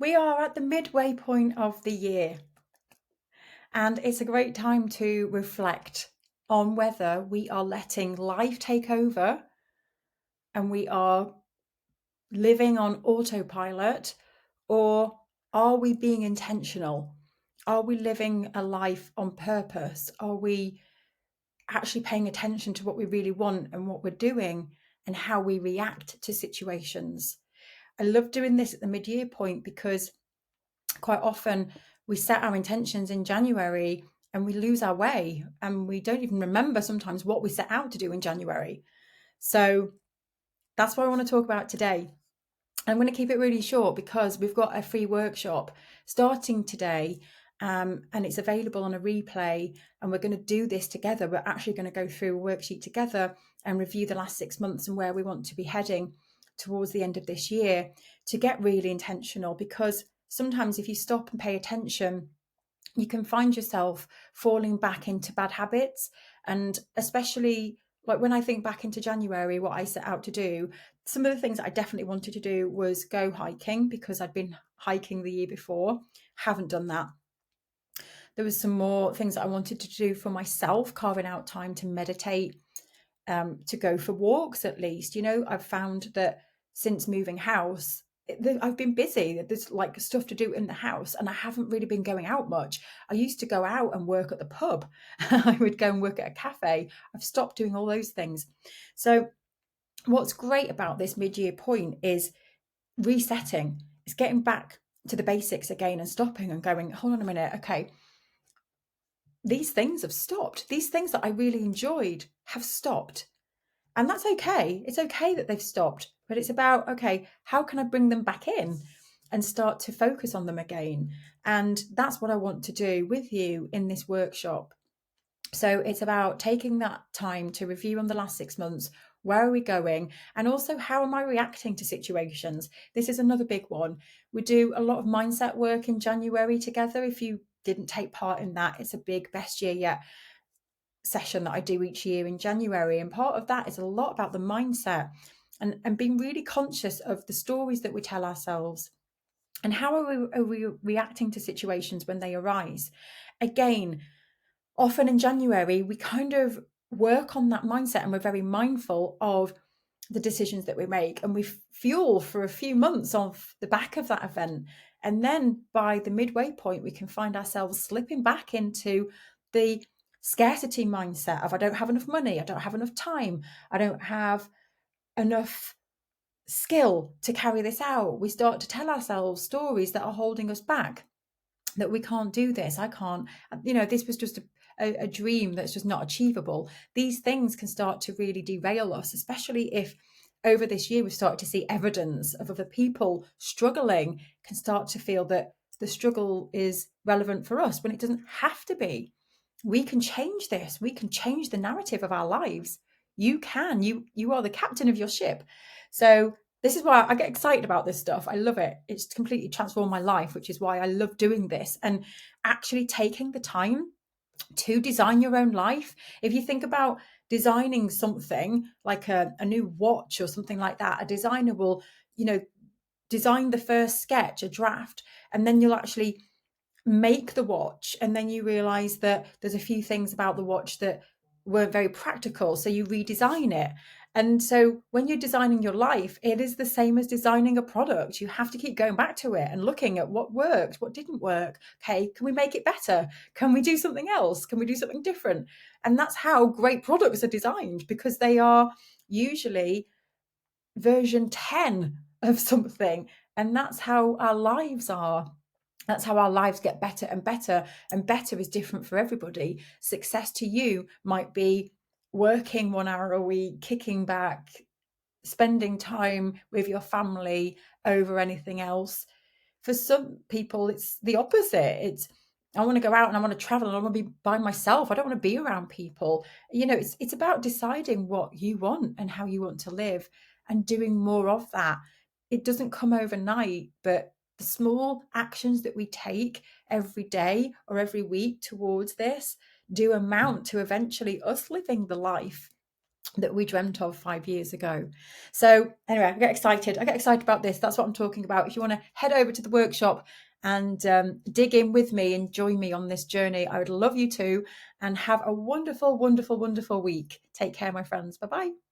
We are at the midway point of the year, and it's a great time to reflect on whether we are letting life take over and we are living on autopilot, or are we being intentional? Are we living a life on purpose? Are we actually paying attention to what we really want and what we're doing and how we react to situations? I love doing this at the mid-year point because quite often we set our intentions in January and we lose our way and we don't even remember sometimes what we set out to do in January. So that's what I want to talk about today. I'm going to keep it really short because we've got a free workshop starting today, and it's available on a replay, and we're going to do this together. We're actually going to go through a worksheet together and review the last 6 months and where we want to be heading towards the end of this year to get really intentional, because sometimes if you stop and pay attention, you can find yourself falling back into bad habits. And especially like when I think back into January, what I set out to do, some of the things that I definitely wanted to do was go hiking because I'd been hiking the year before, haven't done that. There was some more things that I wanted to do for myself, carving out time to meditate, to go for walks at least. I've found that since moving house, I've been busy. There's like stuff to do in the house, and I haven't really been going out much. I used to go out and work at the pub. I would go and work at a cafe. I've stopped doing all those things. So, what's great about this mid-year point is resetting. It's getting back to the basics again and stopping and going, hold on a minute, okay, these things have stopped. These things that I really enjoyed have stopped. And that's okay. It's okay that they've stopped, but it's about, okay, how can I bring them back in and start to focus on them again? And that's what I want to do with you in this workshop. So it's about taking that time to review on the last 6 months. Where are we going? And also, how am I reacting to situations? This is another big one. We do a lot of mindset work in January together. If you didn't take part in that, it's a big best year yet session that I do each year in January. And part of that is a lot about the mindset and being really conscious of the stories that we tell ourselves and how are we reacting to situations when they arise. Again, often in January, we kind of work on that mindset and we're very mindful of the decisions that we make, and we fuel for a few months off the back of that event. And then by the midway point, we can find ourselves slipping back into the scarcity mindset of I don't have enough money, I don't have enough time, I don't have enough skill to carry this out. We start to tell ourselves stories that are holding us back, that we can't do this, I can't, this was just a dream that's just not achievable. These things can start to really derail us, especially if over this year we've started to see evidence of other people struggling, can start to feel that the struggle is relevant for us when it doesn't have to be. We can change this. We can change the narrative of our lives. You can. You are the captain of your ship. So this is why I get excited about this stuff. I love it. It's completely transformed my life, which is why I love doing this and actually taking the time to design your own life. If you think about designing something like a new watch or something like that, a designer will, design the first sketch, a draft, and then you'll actually make the watch, and then you realize that there's a few things about the watch that weren't very practical, so you redesign it. And so when you're designing your life, it is the same as designing a product. You have to keep going back to it and looking at what worked, what didn't work. Okay, can we make it better? Can we do something else? Can we do something different? And that's how great products are designed, because they are usually version 10 of something. And that's how our lives are. That's how our lives get better and better, and better is different for everybody. Success to you might be working 1 hour a week, kicking back, spending time with your family over anything else. For some people, it's the opposite. It's I want to go out and I want to travel and I want to be by myself. I don't want to be around people. It's about deciding what you want and how you want to live and doing more of that. It doesn't come overnight, but the small actions that we take every day or every week towards this do amount to eventually us living the life that we dreamt of 5 years ago. So anyway, I get excited. I get excited about this. That's what I'm talking about. If you want to head over to the workshop and dig in with me and join me on this journey, I would love you to. And have a wonderful, wonderful, wonderful week. Take care, my friends. Bye-bye.